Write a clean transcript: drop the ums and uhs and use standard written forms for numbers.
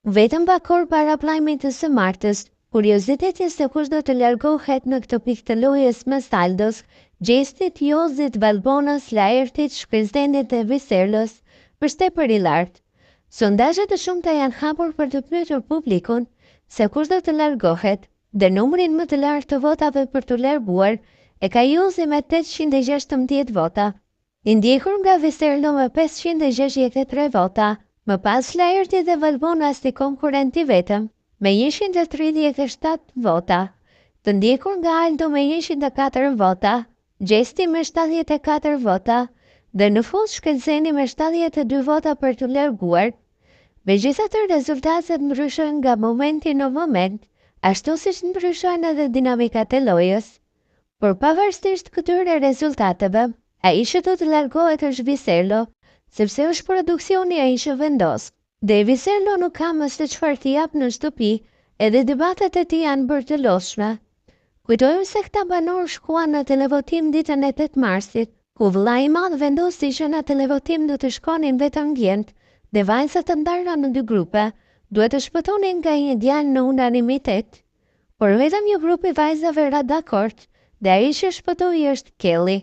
Vetëm bakor para plajmit të së martës, kurioziteti se kush do të largohet në këtë pikë të lojës me Saldos, gjestit Jozit Valbonës, Laertit, Shkrizdenit dhe Viserlos, përshtetër i lartë. Sondazhe të shumta janë hapur për të pyetur publikun se kush do të largohet, dhe numrin më të lartë të votave për të larguar e ka Jozi me 816 vota. I ndjekur nga Viserlo me 563 vota, më pas Laerti dhe Valbona si konkurenti vetëm, me 137 vota, të ndjekur nga Aldo me 104 vota, Gjesti me 74 vota, dhe në fund Shkëndzeni me 72 vota për të larguar. Megjithatë, rezultatet ndryshojnë nga momenti në moment, ashtu siç ndryshojnë edhe dinamikat e lojës. Por pavarësisht këtyre rezultateve, ai që do të largohet është Viserlo, sepse është produksioni ai që vendos. Dhe Viserlo nuk ka më se çfarë t'i jap në shtëpi, edhe debatet e tij janë bërë të lodhshme. Kujtojmë se këta banor shkuan në televotim ditën e 8 marsit, ku vëllai i madh vendosi që në televotim do të shkonin vetëm djent, dhe vajzat të ndarra në 2 grupe, duhet të shpëtonin nga një djalë në unanimitet. Por vetëm një grup i vajzave ra dakord, dhe ai që shpëtoi është Kelly.